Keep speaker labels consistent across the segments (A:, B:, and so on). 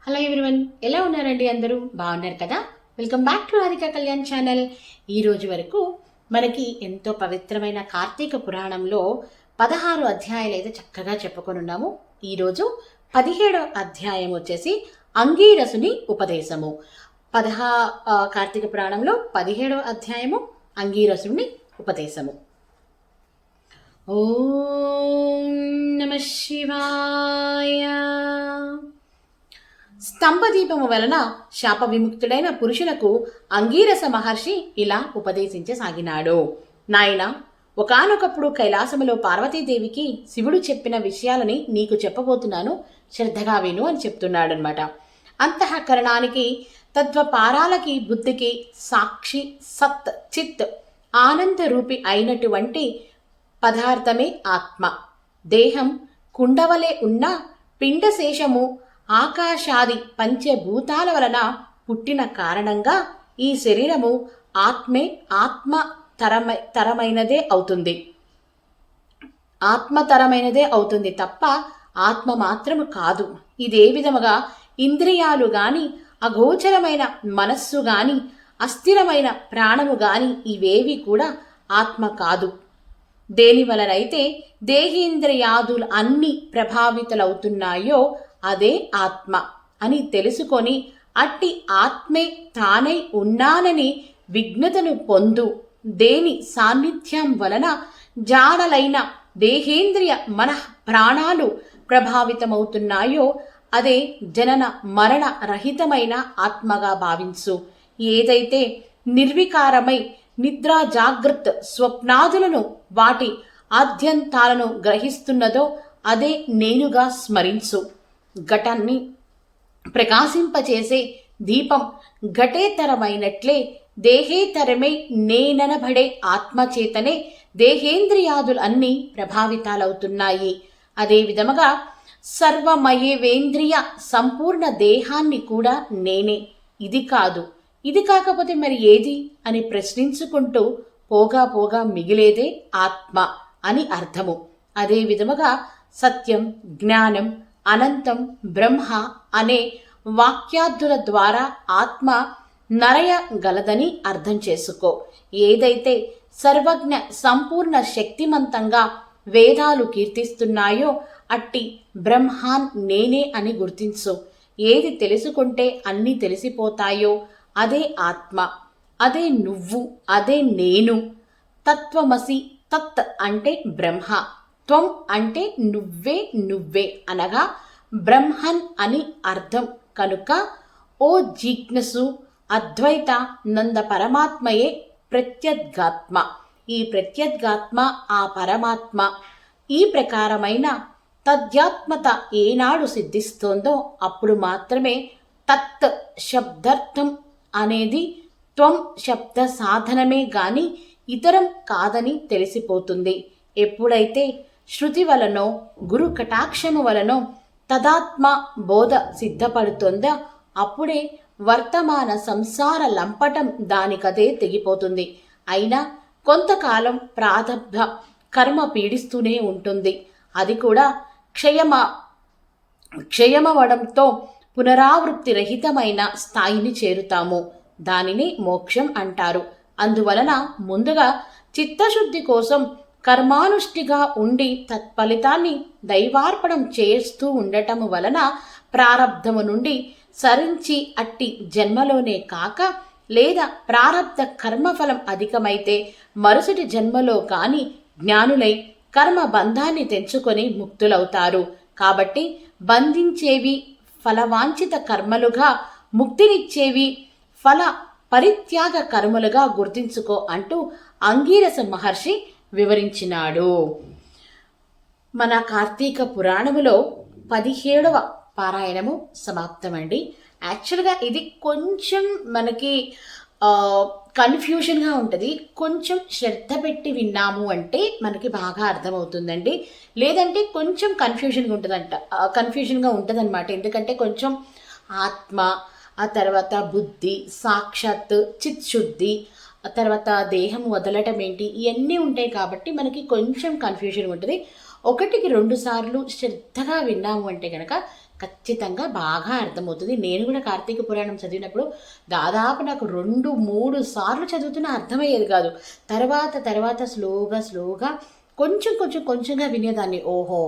A: Hello everyone, ఎలా ఉన్నారండి? అందరూ బాగున్నారు కదా? Welcome back to Radhika Kalyan channel. ఈ రోజు వరకు మనకి ఎంతో పవిత్రమైన కార్తీక పురాణంలో 16 అధ్యాయాలు అయితే చక్కగా చెప్పుకొని ఉన్నాము. ఈరోజు 17వ అధ్యాయం వచ్చేసి అంగీరసుని ఉపదేశము. కార్తీక పురాణంలో 17వ అధ్యాయము అంగీరసుని ఉపదేశము. ఓం నమః శివాయ. స్తంభదీపము వలన శాప విముక్తుడైన పురుషులకు అంగీరస మహర్షి ఇలా ఉపదేశించసాగినాడు. నాయన, ఒకానొకప్పుడు కైలాసములో పార్వతీదేవికి శివుడు చెప్పిన విషయాలని నీకు చెప్పబోతున్నాను, శ్రద్ధగా విను అని చెప్తున్నాడనమాట. అంతఃకరణానికి తత్వపారాలకి బుద్ధికి సాక్షి సత్ చిత్ ఆనంద రూపి అయినటువంటి పదార్థమే ఆత్మ. దేహం కుండవలే ఉన్న పిండశేషము ఆకాశాది పంచభూతాల వలన పుట్టిన కారణంగా ఈ శరీరము ఆత్మతరమైనదే అవుతుంది తప్ప ఆత్మ మాత్రము కాదు. ఇదే విధముగా ఇంద్రియాలు గాని, అగోచరమైన మనస్సు గాని, అస్థిరమైన ప్రాణము గాని ఇవేవి కూడా ఆత్మ కాదు. దేని వలనైతే దేహేంద్రియాదులు అన్ని ప్రభావితులవుతున్నాయో అదే ఆత్మ అని తెలుసుకొని అట్టి ఆత్మే తానై ఉన్నానని విజ్ఞతను పొందు. దేని సాన్నిధ్యం వలన జాడలైన దేహేంద్రియ మనః ప్రాణాలు ప్రభావితమవుతున్నాయో అదే జనన మరణ రహితమైన ఆత్మగా భావించు. ఏదైతే నిర్వికారమై నిద్రా జాగృత్ స్వప్నాదులను వాటి ఆద్యంతాలను గ్రహిస్తున్నదో అదే నేనుగా స్మరించు. ఘటాన్ని ప్రకాశింపచేసే దీపం ఘటేతరమైనట్లే దేహేతరమై నేననబడే ఆత్మచేతనే దేహేంద్రియాదులు అన్నీ ప్రభావితాలవుతున్నాయి. అదే విధముగా సర్వమయేవేంద్రియ సంపూర్ణ దేహాన్ని కూడా నేనే, ఇది కాదు, ఇది కాకపోతే మరి ఏది అని ప్రశ్నించుకుంటూ పోగా మిగిలేదే ఆత్మ అని అర్థము. అదే విధముగా సత్యం, జ్ఞానం, అనంతం, బ్రహ్మ అనే వాక్యార్థుల ద్వారా ఆత్మ నరయగలదని అర్థం చేసుకో. ఏదైతే సర్వజ్ఞ సంపూర్ణ శక్తిమంతంగా వేదాలు కీర్తిస్తున్నాయో అట్టి బ్రహ్మాన్ నేనే అని గుర్తించు. ఏది తెలుసుకుంటే అన్నీ తెలిసిపోతాయో అదే ఆత్మ, అదే నువ్వు, అదే నేను. తత్వమసి, తత్ అంటే బ్రహ్మ, త్వం అంటే నువ్వే అనగా బ్రహ్మన్ అని అర్థం. కనుక ఓ జిజ్ఞసు, అద్వైత నంద పరమాత్మయే ప్రత్యగాత్మ. ఈ ప్రత్యగాత్మ ఆ పరమాత్మ. ఈ ప్రకారమైన తద్యాత్మత ఏనాడు సిద్ధిస్తోందో అప్పుడు మాత్రమే తత్ శబ్దార్థం అనేది త్వం శబ్ద సాధనమే గాని ఇతరం కాదని తెలిసిపోతుంది. ఎప్పుడైతే శృతి వలనో గురు కటాక్షము వలనో తదాత్మ బోధ సిద్ధపడుతుందో అప్పుడే వర్తమాన సంసార లంపటం దానికదే తెగిపోతుంది. అయినా కొంతకాలం ప్రారబ్ధ కర్మ పీడిస్తూనే ఉంటుంది. అది కూడా క్షయమవడంతో పునరావృత్తి రహితమైన స్థాయిని చేరుతాము. దానిని మోక్షం అంటారు. అందువలన ముందుగా చిత్తశుద్ధి కోసం కర్మానుష్ఠిగా ఉండి తత్ఫలితాన్ని దైవార్పణం చేస్తూ ఉండటము వలన ప్రారబ్ధము నుండి సరించి అట్టి జన్మలోనే కాక, లేదా ప్రారబ్ధ కర్మఫలం అధికమైతే మరుసటి జన్మలో కాని జ్ఞానులై కర్మ బంధాన్ని తెంచుకొని ముక్తులవుతారు. కాబట్టి బంధించేవి ఫలవాంఛిత కర్మలుగా, ముక్తినిచ్చేవి ఫల పరిత్యాగ కర్మలుగా గుర్తించుకో అంటూ అంగీరస మహర్షి వివరించినాడు. మన కార్తీక పురాణములో 17వ పారాయణము సమాప్తమండి. యాక్చువల్గా ఇది కొంచెం మనకి కన్ఫ్యూషన్గా ఉంటుంది. కొంచెం శ్రద్ధ పెట్టి విన్నాము అంటే మనకి బాగా అర్థమవుతుందండి. లేదంటే కొంచెం కన్ఫ్యూషన్గా ఉంటుందన్నమాట. ఎందుకంటే కొంచెం ఆత్మ, ఆ తర్వాత బుద్ధి, సాక్షాత్, చిత్శుద్ధి, తర్వాత దేహం వదలటం ఏంటి, ఇవన్నీ ఉంటాయి కాబట్టి మనకి కొంచెం కన్ఫ్యూషన్ ఉంటుంది. ఒకటికి 2 సార్లు శ్రద్ధగా విన్నాము అంటే కనుక ఖచ్చితంగా బాగా అర్థమవుతుంది. నేను కూడా కార్తీక పురాణం చదివినప్పుడు దాదాపు నాకు 2-3 సార్లు చదువుతున్నా అర్థమయ్యేది కాదు. తర్వాత స్లోగా కొంచెంగా వినేదాన్ని. ఓహో,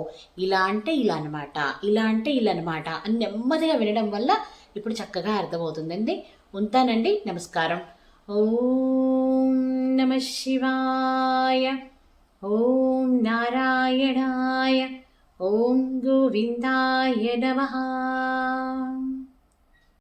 A: ఇలా అంటే ఇలా అనమాట, ఇలా అంటే ఇలా అనమాట అని నెమ్మదిగా వినడం వల్ల ఇప్పుడు చక్కగా అర్థమవుతుందండి. ఉంటానండి. నమస్కారం. ఓం నమ శివాయ. ఓం నారాయణాయ. ఓం గోవిందాయ నమః.